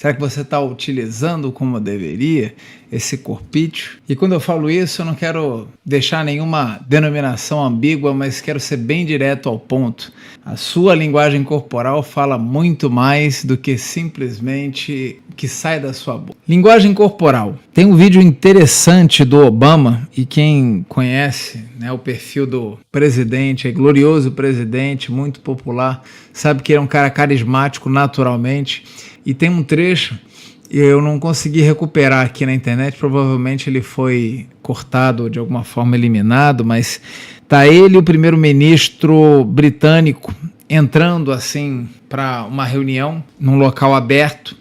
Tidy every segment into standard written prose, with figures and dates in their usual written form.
Será que você está utilizando como deveria esse corpício? E quando eu falo isso, eu não quero deixar nenhuma denominação ambígua, mas quero ser bem direto ao ponto. A sua linguagem corporal fala muito mais do que simplesmente o que sai da sua boca. Linguagem corporal. Tem um vídeo interessante do Obama, e quem conhece, né, o perfil do presidente, glorioso presidente, muito popular, sabe que ele é um cara carismático naturalmente. E tem um trecho, eu não consegui recuperar aqui na internet, provavelmente ele foi cortado ou de alguma forma eliminado, mas tá ele, o primeiro-ministro britânico, entrando assim para uma reunião num local aberto.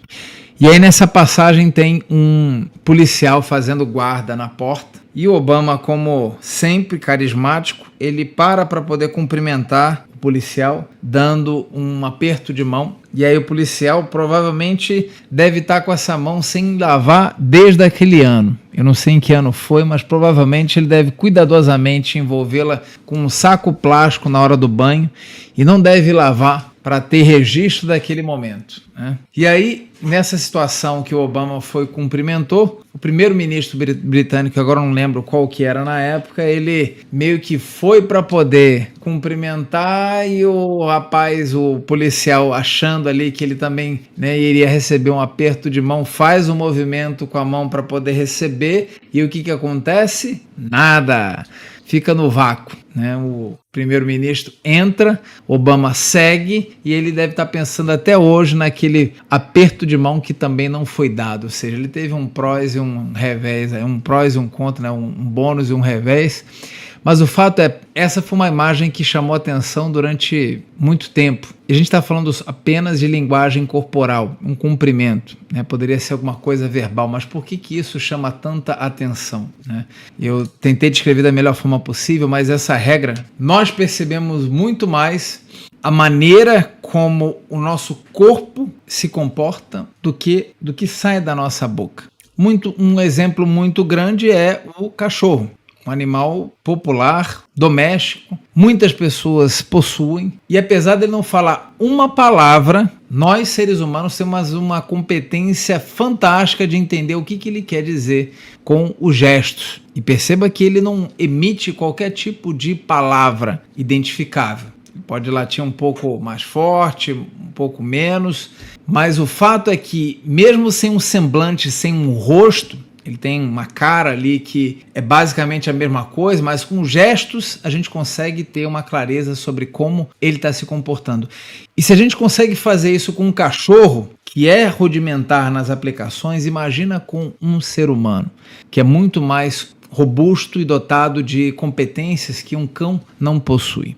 E aí nessa passagem tem um policial fazendo guarda na porta. E o Obama, como sempre carismático, ele para poder cumprimentar o policial, dando um aperto de mão. E aí o policial provavelmente deve estar com essa mão sem lavar desde aquele ano. Eu não sei em que ano foi, mas provavelmente ele deve cuidadosamente envolvê-la com um saco plástico na hora do banho e não deve lavar para ter registro daquele momento, né? E aí, nessa situação que o Obama cumprimentou, o primeiro-ministro britânico, agora não lembro qual que era na época, ele meio que foi para poder cumprimentar e o rapaz, o policial, achando ali que ele também, né, iria receber um aperto de mão, faz um movimento com a mão para poder receber, e o que acontece? Nada! Fica no vácuo, né? O primeiro-ministro entra, Obama segue e ele deve estar pensando até hoje naquele aperto de mão que também não foi dado, ou seja, ele teve um prós e um revés, um prós e um contra, né? Um bônus e um revés. Mas o fato é, essa foi uma imagem que chamou atenção durante muito tempo. E a gente está falando apenas de linguagem corporal, um cumprimento, né? Poderia ser alguma coisa verbal, mas por que isso chama tanta atenção, né? Eu tentei descrever da melhor forma possível, mas essa regra, nós percebemos muito mais a maneira como o nosso corpo se comporta do que sai da nossa boca. Um exemplo muito grande é o cachorro. Um animal popular, doméstico, muitas pessoas possuem, e apesar de ele não falar uma palavra, nós seres humanos temos uma competência fantástica de entender o que ele quer dizer com os gestos. E perceba que ele não emite qualquer tipo de palavra identificável. Ele pode latir um pouco mais forte, um pouco menos, mas o fato é que mesmo sem um semblante, sem um rosto, ele tem uma cara ali que é basicamente a mesma coisa, mas com gestos a gente consegue ter uma clareza sobre como ele está se comportando. E se a gente consegue fazer isso com um cachorro, que é rudimentar nas aplicações, imagina com um ser humano, que é muito mais robusto e dotado de competências que um cão não possui.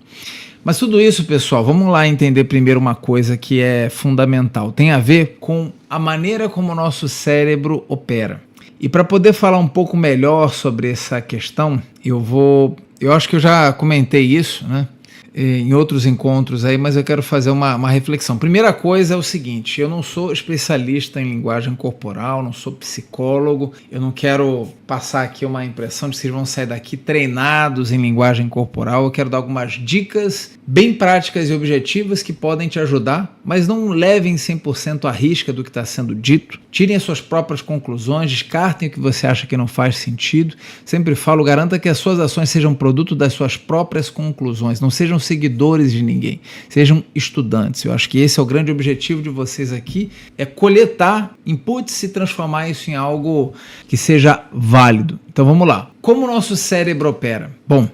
Mas tudo isso, pessoal, vamos lá entender primeiro uma coisa que é fundamental. Tem a ver com a maneira como o nosso cérebro opera. E para poder falar um pouco melhor sobre essa questão, eu acho que eu já comentei isso, né, em outros encontros aí, mas eu quero fazer uma reflexão. Primeira coisa é o seguinte: eu não sou especialista em linguagem corporal, não sou psicólogo, eu não quero passar aqui uma impressão de que vocês vão sair daqui treinados em linguagem corporal. Eu quero dar algumas dicas bem práticas e objetivas que podem te ajudar, mas não levem 100% à risca do que está sendo dito. Tirem as suas próprias conclusões, descartem o que você acha que não faz sentido. Sempre falo, garanta que as suas ações sejam produto das suas próprias conclusões, não sejam seguidores de ninguém, sejam estudantes. Eu acho que esse é o grande objetivo de vocês aqui, é coletar inputs e transformar isso em algo que seja válido. Então vamos lá. Como o nosso cérebro opera? Bom,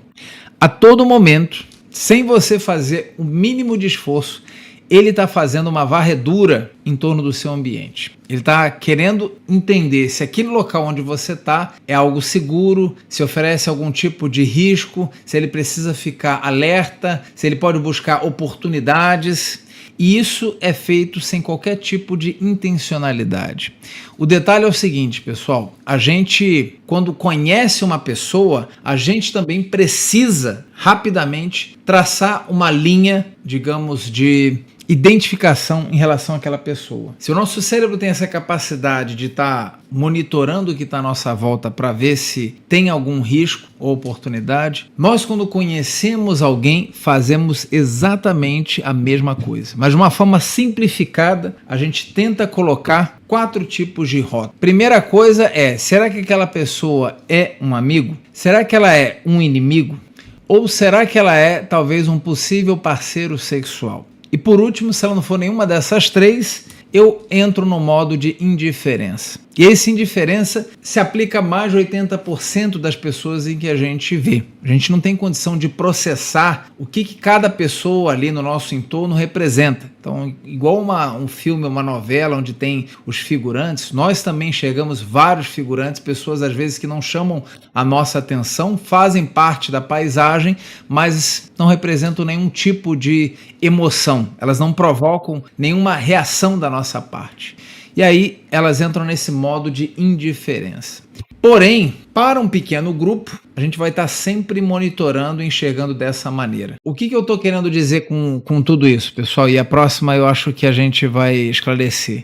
a todo momento, sem você fazer o mínimo de esforço, ele está fazendo uma varredura em torno do seu ambiente. Ele está querendo entender se aquele local onde você está é algo seguro, se oferece algum tipo de risco, se ele precisa ficar alerta, se ele pode buscar oportunidades. E isso é feito sem qualquer tipo de intencionalidade. O detalhe é o seguinte, pessoal, a gente, quando conhece uma pessoa, a gente também precisa rapidamente traçar uma linha, digamos, de identificação em relação àquela pessoa. Se o nosso cérebro tem essa capacidade de estar monitorando o que está à nossa volta para ver se tem algum risco ou oportunidade, nós, quando conhecemos alguém, fazemos exatamente a mesma coisa. Mas de uma forma simplificada, a gente tenta colocar 4 tipos de rota. Primeira coisa é, será que aquela pessoa é um amigo? Será que ela é um inimigo? Ou será que ela é talvez um possível parceiro sexual? E por último, se ela não for nenhuma dessas 3, eu entro no modo de indiferença. E essa indiferença se aplica a mais de 80% das pessoas em que a gente vê. A gente não tem condição de processar o que cada pessoa ali no nosso entorno representa. Então, igual um filme, uma novela onde tem os figurantes, nós também enxergamos vários figurantes, pessoas às vezes que não chamam a nossa atenção, fazem parte da paisagem, mas não representam nenhum tipo de emoção. Elas não provocam nenhuma reação da nossa parte. E aí elas entram nesse modo de indiferença. Porém, para um pequeno grupo, a gente vai estar sempre monitorando e enxergando dessa maneira. O que eu estou querendo dizer com tudo isso, pessoal? E a próxima eu acho que a gente vai esclarecer.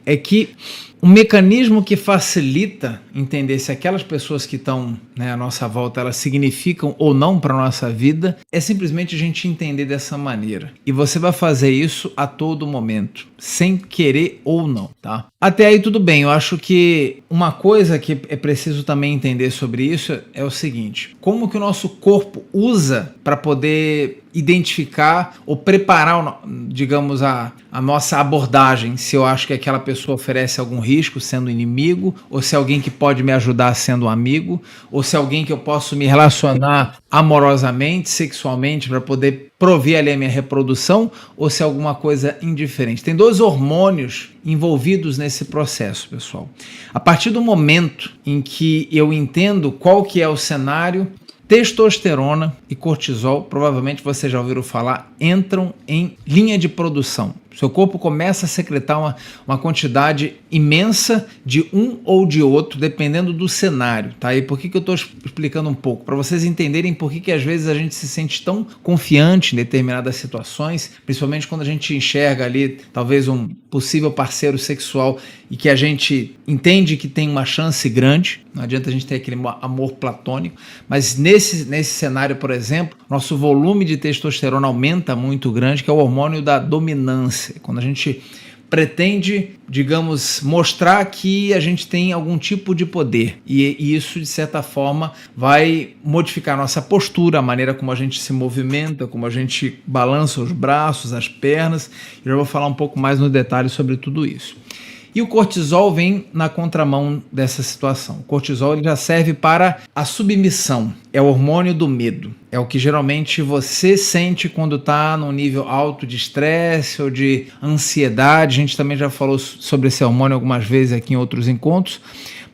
É que um mecanismo que facilita entender se aquelas pessoas que estão, à nossa volta, elas significam ou não para a nossa vida, é simplesmente a gente entender dessa maneira. E você vai fazer isso a todo momento, sem querer ou não, tá? Até aí tudo bem, eu acho que uma coisa que é preciso também entender sobre isso é o seguinte: como que o nosso corpo usa para poder identificar ou preparar, digamos, a nossa abordagem, se eu acho que aquela pessoa oferece algum risco sendo inimigo, ou se é alguém que pode me ajudar sendo um amigo, ou se é alguém que eu posso me relacionar amorosamente, sexualmente, para poder prover ali a minha reprodução, ou se é alguma coisa indiferente. Tem 2 hormônios envolvidos nesse processo, pessoal. A partir do momento em que eu entendo qual que é o cenário, testosterona e cortisol, provavelmente vocês já ouviram falar, entram em linha de produção. Seu corpo começa a secretar uma quantidade imensa de um ou de outro, dependendo do cenário, tá? E por que eu estou explicando um pouco? Para vocês entenderem por que às vezes a gente se sente tão confiante em determinadas situações, principalmente quando a gente enxerga ali talvez um possível parceiro sexual e que a gente entende que tem uma chance grande. Não adianta a gente ter aquele amor platônico, mas nesse cenário, por exemplo, nosso volume de testosterona aumenta muito grande, que é o hormônio da dominância. Quando a gente pretende, digamos, mostrar que a gente tem algum tipo de poder, e isso, de certa forma, vai modificar a nossa postura, a maneira como a gente se movimenta, como a gente balança os braços, as pernas. Eu já vou falar um pouco mais no detalhe sobre tudo isso. E o cortisol vem na contramão dessa situação. O cortisol ele já serve para a submissão, é o hormônio do medo. É o que geralmente você sente quando está num nível alto de estresse ou de ansiedade. A gente também já falou sobre esse hormônio algumas vezes aqui em outros encontros.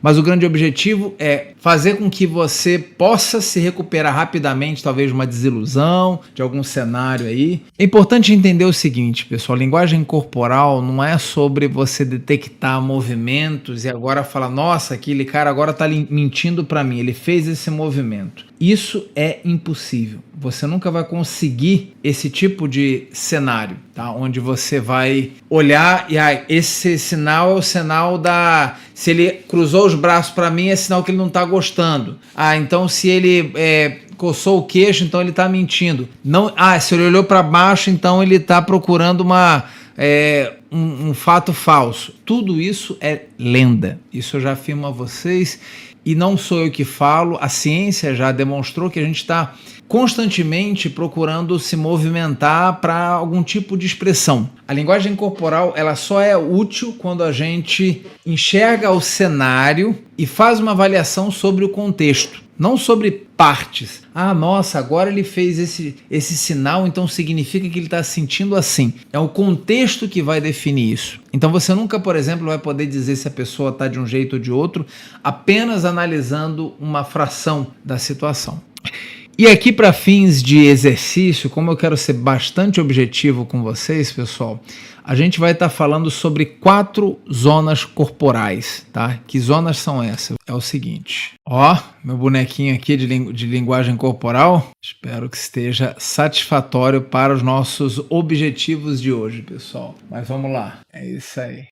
Mas o grande objetivo é fazer com que você possa se recuperar rapidamente, talvez de uma desilusão, de algum cenário aí. É importante entender o seguinte, pessoal, a linguagem corporal não é sobre você detectar movimentos e agora falar, nossa, aquele cara agora está mentindo para mim, ele fez esse movimento. Isso é impossível. Você nunca vai conseguir esse tipo de cenário, tá? Onde você vai olhar e esse sinal é o sinal da... Se ele cruzou os braços para mim, é sinal que ele não está gostando. Então se ele coçou o queixo, então ele está mentindo. Não, se ele olhou para baixo, então ele está procurando um fato falso. Tudo isso é lenda. Isso eu já afirmo a vocês. E não sou eu que falo, a ciência já demonstrou que a gente está constantemente procurando se movimentar para algum tipo de expressão. A linguagem corporal ela só é útil quando a gente enxerga o cenário e faz uma avaliação sobre o contexto, não sobre partes. Nossa, agora ele fez esse sinal, então significa que ele está sentindo assim. É o contexto que vai definir isso. Então você nunca, por exemplo, vai poder dizer se a pessoa está de um jeito ou de outro, apenas analisando uma fração da situação. E aqui, para fins de exercício, como eu quero ser bastante objetivo com vocês, pessoal, a gente vai estar falando sobre 4 zonas corporais, tá? Que zonas são essas? É o seguinte, ó, meu bonequinho aqui de linguagem corporal, espero que esteja satisfatório para os nossos objetivos de hoje, pessoal. Mas vamos lá, é isso aí.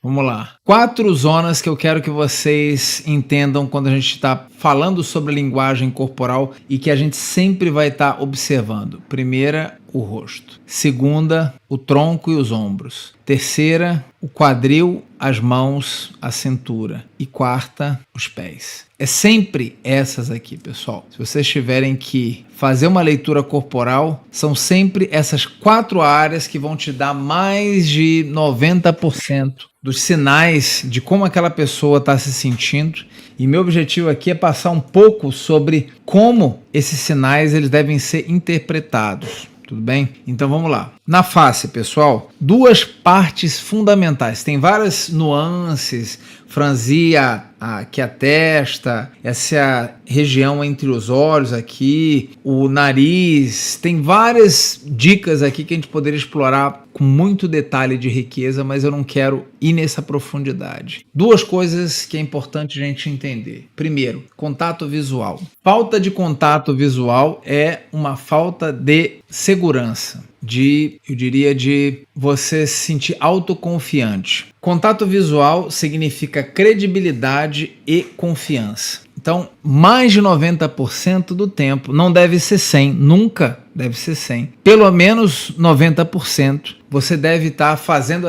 Vamos lá. 4 zonas que eu quero que vocês entendam quando a gente está falando sobre linguagem corporal e que a gente sempre vai estar observando. Primeira, o rosto. Segunda, o tronco e os ombros. Terceira, o quadril, as mãos, a cintura. E quarta, os pés. É sempre essas aqui, pessoal. Se vocês tiverem que fazer uma leitura corporal, são sempre essas 4 áreas que vão te dar mais de 90% dos sinais de como aquela pessoa está se sentindo. E meu objetivo aqui é passar um pouco sobre como esses sinais eles devem ser interpretados. Tudo bem? Então vamos lá. Na face, pessoal, 2 partes fundamentais. Tem várias nuances, franzir aqui a testa, essa região entre os olhos aqui, o nariz. Tem várias dicas aqui que a gente poderia explorar com muito detalhe de riqueza, mas eu não quero ir nessa profundidade. 2 coisas que é importante a gente entender. Primeiro, contato visual. Falta de contato visual é uma falta de segurança, eu diria de você se sentir autoconfiante. Contato visual significa credibilidade e confiança. Então, mais de 90% do tempo, não deve ser 100, nunca deve ser 100. Pelo menos 90% você deve estar fazendo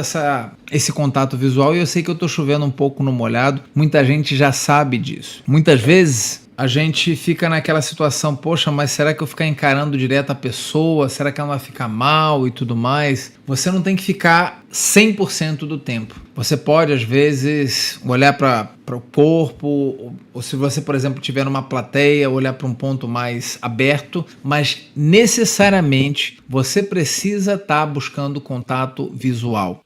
esse contato visual, e eu sei que eu estou chovendo um pouco no molhado, muita gente já sabe disso. Muitas vezes a gente fica naquela situação, poxa, mas será que eu ficar encarando direto a pessoa? Será que ela vai ficar mal e tudo mais? Você não tem que ficar 100% do tempo. Você pode, às vezes, olhar para o corpo, ou se você, por exemplo, estiver numa plateia, olhar para um ponto mais aberto, mas necessariamente você precisa estar buscando contato visual.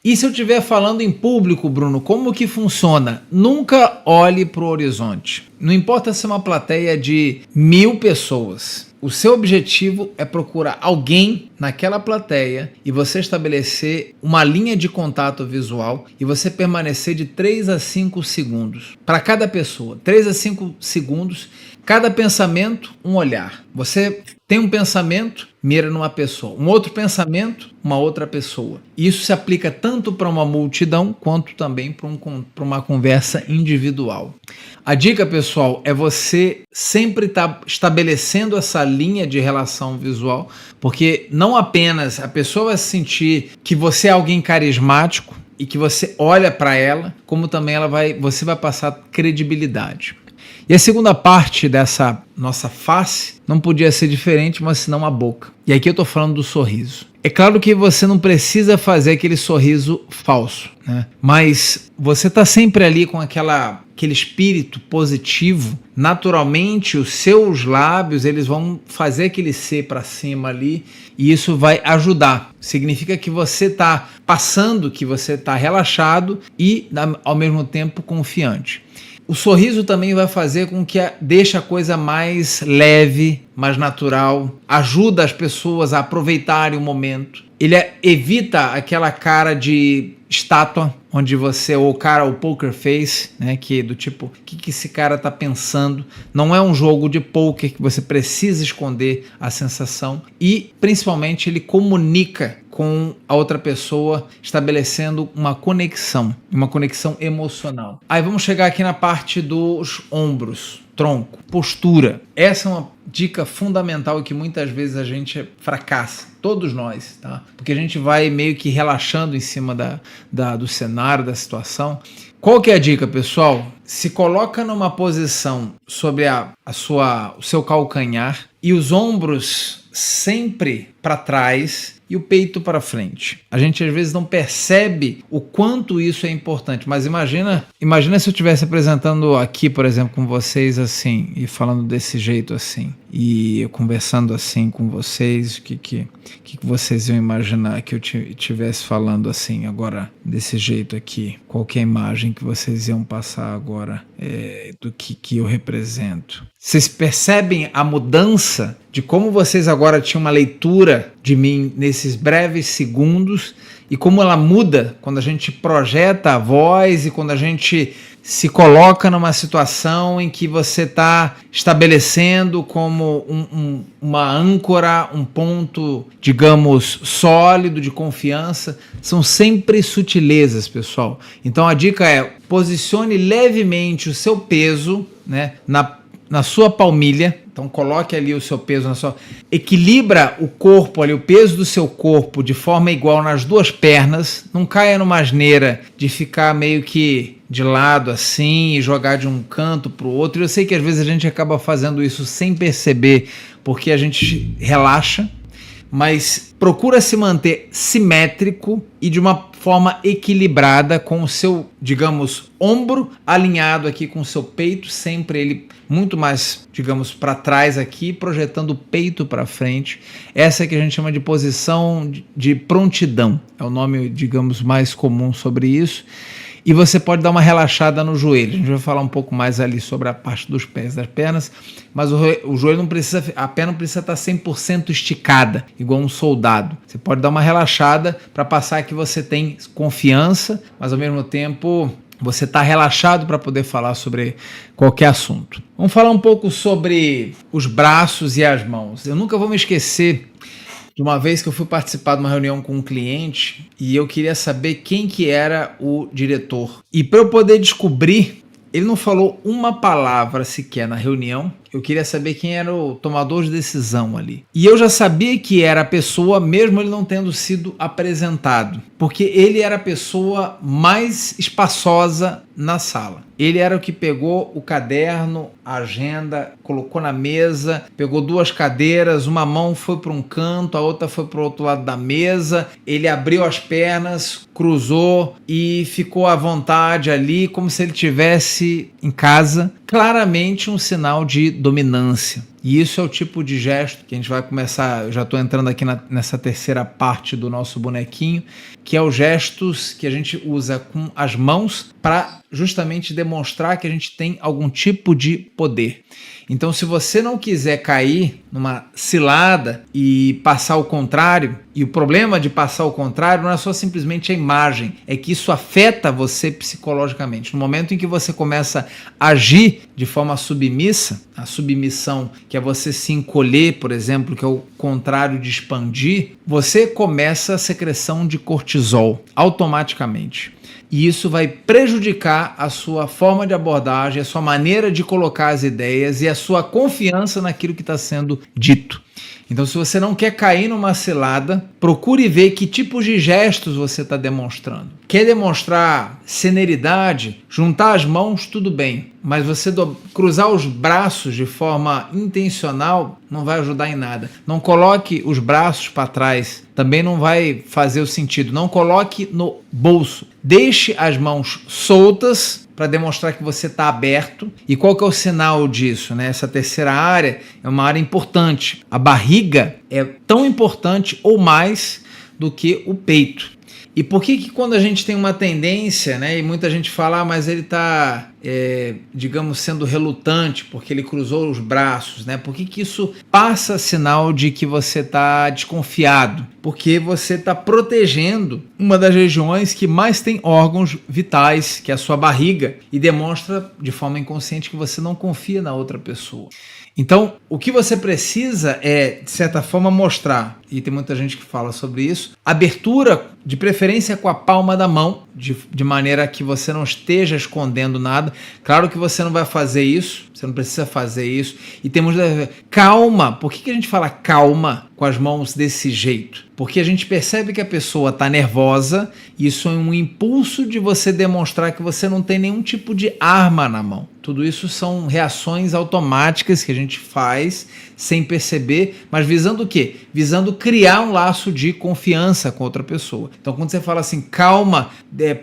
E se eu estiver falando em público, Bruno, como que funciona? Nunca olhe para o horizonte. Não importa se é uma plateia de 1000 pessoas. O seu objetivo é procurar alguém naquela plateia e você estabelecer uma linha de contato visual e você permanecer de 3 a 5 segundos para cada pessoa. 3 a 5 segundos, cada pensamento, um olhar. Você tem um pensamento, mira numa pessoa. Um outro pensamento, uma outra pessoa. Isso se aplica tanto para uma multidão quanto também para uma conversa individual. A dica, pessoal, é você sempre estar estabelecendo essa linha de relação visual, porque não apenas a pessoa vai sentir que você é alguém carismático e que você olha para ela, como também você vai passar credibilidade. E a segunda parte dessa nossa face não podia ser diferente, mas senão a boca. E aqui eu estou falando do sorriso. É claro que você não precisa fazer aquele sorriso falso, né? Mas você está sempre ali com aquele espírito positivo. Naturalmente, os seus lábios eles vão fazer aquele C para cima ali e isso vai ajudar. Significa que você está passando, que você está relaxado e, ao mesmo tempo, confiante. O sorriso também vai fazer com que deixe a coisa mais leve, mais natural, ajuda as pessoas a aproveitarem o momento. Ele evita aquela cara de estátua, onde você, ou cara, o poker face, né, que é do tipo, o que esse cara tá pensando? Não é um jogo de poker que você precisa esconder a sensação e, principalmente, ele comunica com a outra pessoa, estabelecendo uma conexão emocional. Aí vamos chegar aqui na parte dos ombros, tronco, postura. Essa é uma dica fundamental que muitas vezes a gente fracassa, todos nós, tá? Porque a gente vai meio que relaxando em cima do cenário, da situação. Qual que é a dica, pessoal? Se coloca numa posição sobre o seu calcanhar e os ombros sempre para trás e o peito para frente. A gente às vezes não percebe o quanto isso é importante, mas imagina se eu estivesse apresentando aqui, por exemplo, com vocês assim, e falando desse jeito assim, e eu conversando assim com vocês, o que vocês iam imaginar que eu estivesse falando assim agora, desse jeito aqui? Qual que é a imagem que vocês iam passar agora do que eu represento? Vocês percebem a mudança de como vocês agora tinham uma leitura de mim nesses breves segundos e como ela muda quando a gente projeta a voz e quando a gente se coloca numa situação em que você está estabelecendo como uma âncora, um ponto, digamos, sólido de confiança. São sempre sutilezas, pessoal. Então a dica é: posicione levemente o seu peso, né, na sua palmilha. Então coloque ali o seu peso na sua... Equilibra o corpo ali, o peso do seu corpo de forma igual nas duas pernas. Não caia numa asneira de ficar meio que de lado assim e jogar de um canto para o outro. Eu sei que às vezes a gente acaba fazendo isso sem perceber, porque a gente relaxa, mas procura se manter simétrico e de uma forma equilibrada, com o seu, digamos, ombro alinhado aqui com o seu peito, sempre ele muito mais, digamos, para trás aqui, projetando o peito para frente. Essa é que a gente chama de posição de prontidão, é o nome, digamos, mais comum sobre isso. E você pode dar uma relaxada no joelho. A gente vai falar um pouco mais ali sobre a parte dos pés, das pernas, mas o joelho não precisa, a perna não precisa estar 100% esticada, igual um soldado. Você pode dar uma relaxada para passar que você tem confiança, mas ao mesmo tempo você está relaxado para poder falar sobre qualquer assunto. Vamos falar um pouco sobre os braços e as mãos. Eu nunca vou me esquecer de uma vez que eu fui participar de uma reunião com um cliente e eu queria saber quem que era o diretor. E para eu poder descobrir, ele não falou uma palavra sequer na reunião. Eu queria saber quem era o tomador de decisão ali. E eu já sabia que era a pessoa, mesmo ele não tendo sido apresentado, porque ele era a pessoa mais espaçosa na sala. Ele era o que pegou o caderno, a agenda, colocou na mesa, pegou duas cadeiras, uma mão foi para um canto, a outra foi para o outro lado da mesa, ele abriu as pernas, cruzou e ficou à vontade ali, como se ele estivesse em casa. Claramente um sinal de dominância. E isso é o tipo de gesto que a gente vai começar, eu já estou entrando aqui nessa terceira parte do nosso bonequinho, que é os gestos que a gente usa com as mãos para justamente demonstrar que a gente tem algum tipo de poder. Então, se você não quiser cair numa cilada e passar o contrário, e o problema de passar o contrário não é só simplesmente a imagem, é que isso afeta você psicologicamente. No momento em que você começa a agir de forma submissa, a submissão, que é você se encolher, por exemplo, que é o contrário de expandir, você começa a secreção de cortisol automaticamente. E isso vai prejudicar a sua forma de abordagem, a sua maneira de colocar as ideias e a sua confiança naquilo que está sendo dito. Então, se você não quer cair numa cilada, procure ver que tipos de gestos você está demonstrando. Quer demonstrar serenidade? Juntar as mãos, tudo bem. Mas você cruzar os braços de forma intencional não vai ajudar em nada. Não coloque os braços para trás, também não vai fazer o sentido. Não coloque no bolso. Deixe as mãos soltas para demonstrar que você está aberto. E qual que é o sinal disso, né? Essa terceira área é uma área importante. A barriga é tão importante ou mais do que o peito. E por que quando a gente tem uma tendência, né, e muita gente fala, mas ele está, digamos, sendo relutante porque ele cruzou os braços, né? Por que isso passa sinal de que você está desconfiado? Porque você está protegendo uma das regiões que mais tem órgãos vitais, que é a sua barriga, e demonstra de forma inconsciente que você não confia na outra pessoa. Então, o que você precisa é, de certa forma, mostrar, e tem muita gente que fala sobre isso, abertura, de preferência com a palma da mão, de maneira que você não esteja escondendo nada. Claro que você não vai fazer isso, você não precisa fazer isso. E temos calma. Por que a gente fala calma com as mãos desse jeito? Porque a gente percebe que a pessoa está nervosa, e isso é um impulso de você demonstrar que você não tem nenhum tipo de arma na mão. Tudo isso são reações automáticas que a gente faz sem perceber, mas visando o quê? Visando criar um laço de confiança com outra pessoa. Então, quando você fala assim, calma,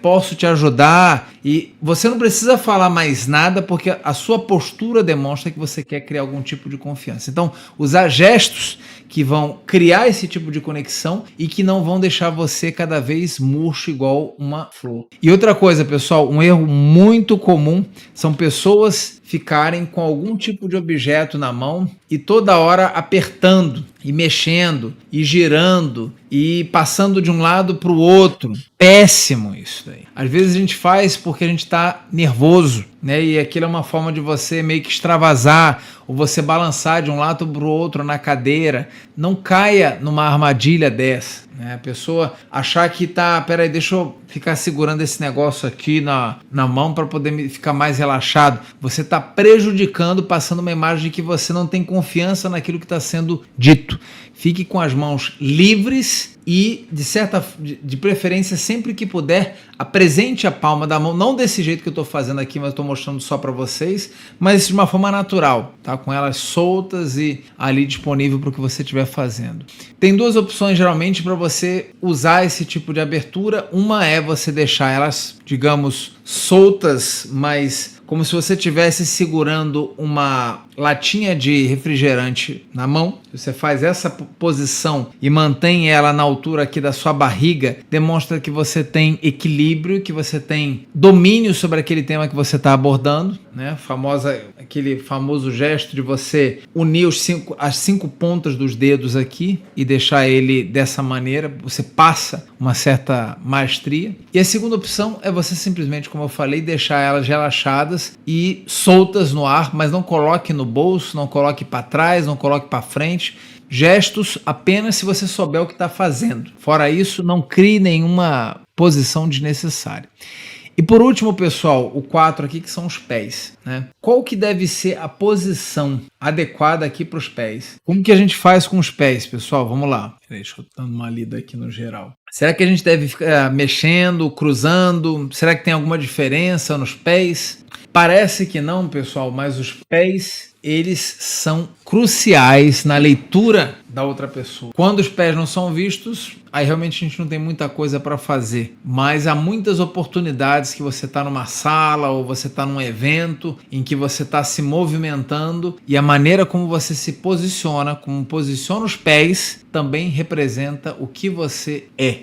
posso te ajudar, e você não precisa falar mais nada, porque a sua postura demonstra que você quer criar algum tipo de confiança. Então, usar gestos que vão criar esse tipo de conexão e que não vão deixar você cada vez murcho igual uma flor. E outra coisa, pessoal, um erro muito comum são pessoas ficarem com algum tipo de objeto na mão e toda hora apertando e mexendo e girando e passando de um lado para o outro. Péssimo isso daí. Às vezes a gente faz porque a gente está nervoso, né? E aquilo é uma forma de você meio que extravasar ou você balançar de um lado para o outro na cadeira. Não caia numa armadilha dessa, né? A pessoa achar que tá, peraí, deixa eu ficar segurando esse negócio aqui na mão para poder ficar mais relaxado. Você está prejudicando, passando uma imagem de que você não tem confiança naquilo que está sendo dito. Fique com as mãos livres e, de preferência, sempre que puder, apresente a palma da mão, não desse jeito que eu estou fazendo aqui, mas estou mostrando só para vocês, mas de uma forma natural, tá? Com elas soltas e ali disponível para o que você estiver fazendo. Tem duas opções, geralmente, para você usar esse tipo de abertura. Uma é você deixar elas, digamos, soltas, mas como se você estivesse segurando uma latinha de refrigerante na mão. Você faz essa posição e mantém ela na altura aqui da sua barriga, demonstra que você tem equilíbrio, que você tem domínio sobre aquele tema que você está abordando, né? Aquele famoso gesto de você unir as cinco pontas dos dedos aqui e deixar ele dessa maneira, você passa uma certa maestria. E a segunda opção é você simplesmente, como eu falei, deixar elas relaxadas e soltas no ar, mas não coloque no bolso, não coloque para trás, não coloque para frente. Gestos apenas se você souber o que está fazendo. Fora isso, não crie nenhuma posição desnecessária. E por último, pessoal, o 4 aqui, que são os pés, né? Qual que deve ser a posição adequada aqui para os pés? Como que a gente faz com os pés, pessoal? Vamos lá. Deixa eu dar uma lida aqui no geral. Será que a gente deve ficar mexendo, cruzando? Será que tem alguma diferença nos pés? Parece que não, pessoal, mas os pés, eles são cruciais na leitura da outra pessoa. Quando os pés não são vistos, aí realmente a gente não tem muita coisa para fazer. Mas há muitas oportunidades que você está numa sala ou você está num evento em que você está se movimentando e a maneira como você se posiciona, como posiciona os pés, também representa o que você é.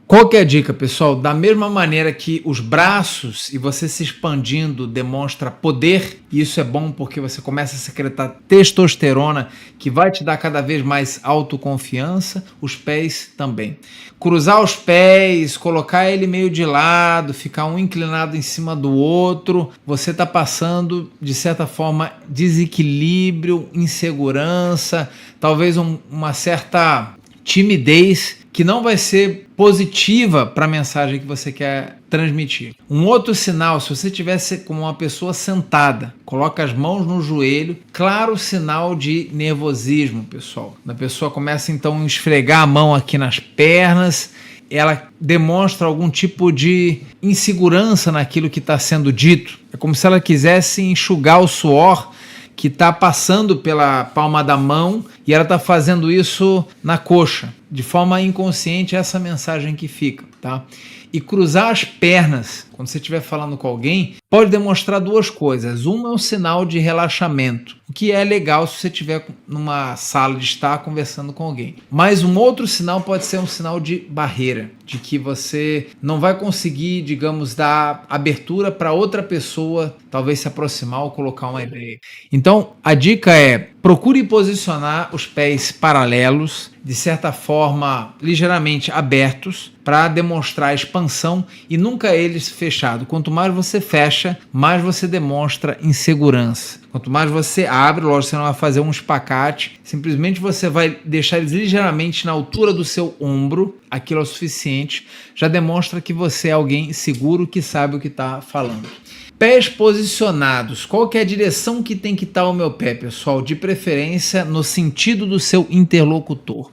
Qual que é a dica, pessoal? Da mesma maneira que os braços e você se expandindo demonstra poder, e isso é bom porque você começa a secretar testosterona que vai te dar cada vez mais autoconfiança, os pés também. Cruzar os pés, colocar ele meio de lado, ficar um inclinado em cima do outro, você está passando, de certa forma, desequilíbrio, insegurança, talvez uma certa timidez que não vai ser positiva para a mensagem que você quer transmitir. Um outro sinal, se você tivesse como uma pessoa sentada, coloca as mãos no joelho, claro sinal de nervosismo, pessoal. A pessoa começa então a esfregar a mão aqui nas pernas, ela demonstra algum tipo de insegurança naquilo que está sendo dito. É como se ela quisesse enxugar o suor que está passando pela palma da mão e ela está fazendo isso na coxa. De forma inconsciente, essa mensagem que fica, tá? E cruzar as pernas, quando você estiver falando com alguém, pode demonstrar duas coisas. Uma é um sinal de relaxamento, o que é legal se você estiver numa sala de estar conversando com alguém. Mas um outro sinal pode ser um sinal de barreira, de que você não vai conseguir, digamos, dar abertura para outra pessoa, talvez se aproximar ou colocar uma ideia. Então, a dica é: procure posicionar os pés paralelos, de certa forma ligeiramente abertos, para demonstrar expansão e nunca eles fechados. Quanto mais você fecha, mais você demonstra insegurança. Quanto mais você abre, lógico, você não vai fazer um espacate, simplesmente você vai deixar eles ligeiramente na altura do seu ombro, aquilo é o suficiente, já demonstra que você é alguém seguro que sabe o que está falando. Pés posicionados. Qual que é a direção que tem que estar o meu pé, pessoal? De preferência no sentido do seu interlocutor.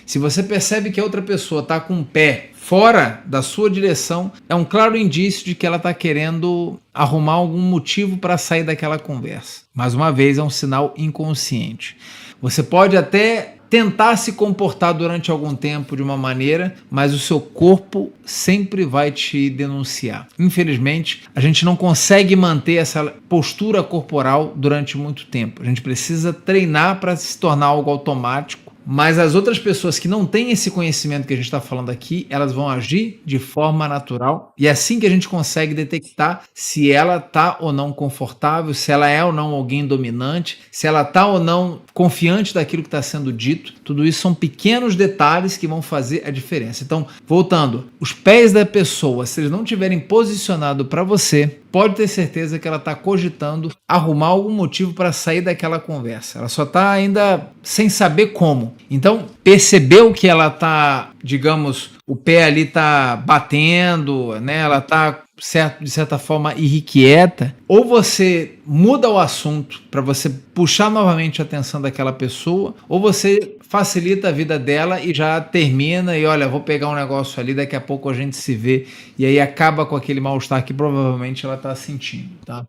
Se você percebe que a outra pessoa está com o pé fora da sua direção, é um claro indício de que ela está querendo arrumar algum motivo para sair daquela conversa. Mais uma vez, é um sinal inconsciente. Você pode até tentar se comportar durante algum tempo de uma maneira, mas o seu corpo sempre vai te denunciar. Infelizmente, a gente não consegue manter essa postura corporal durante muito tempo. A gente precisa treinar para se tornar algo automático, Mas as outras pessoas que não têm esse conhecimento que a gente está falando aqui, elas vão agir de forma natural e é assim que a gente consegue detectar se ela está ou não confortável, se ela é ou não alguém dominante, se ela está ou não confiante daquilo que está sendo dito. Tudo isso são pequenos detalhes que vão fazer a diferença. Então, voltando, os pés da pessoa, se eles não tiverem posicionado para você, pode ter certeza que ela está cogitando arrumar algum motivo para sair daquela conversa. Ela só está ainda sem saber como. Então, percebeu que ela está, digamos, o pé ali está batendo, né? Ela está de certa forma irrequieta, ou você muda o assunto para você puxar novamente a atenção daquela pessoa, ou você facilita a vida dela e já termina e olha, vou pegar um negócio ali, daqui a pouco a gente se vê, e aí acaba com aquele mal-estar que provavelmente ela está sentindo, tá?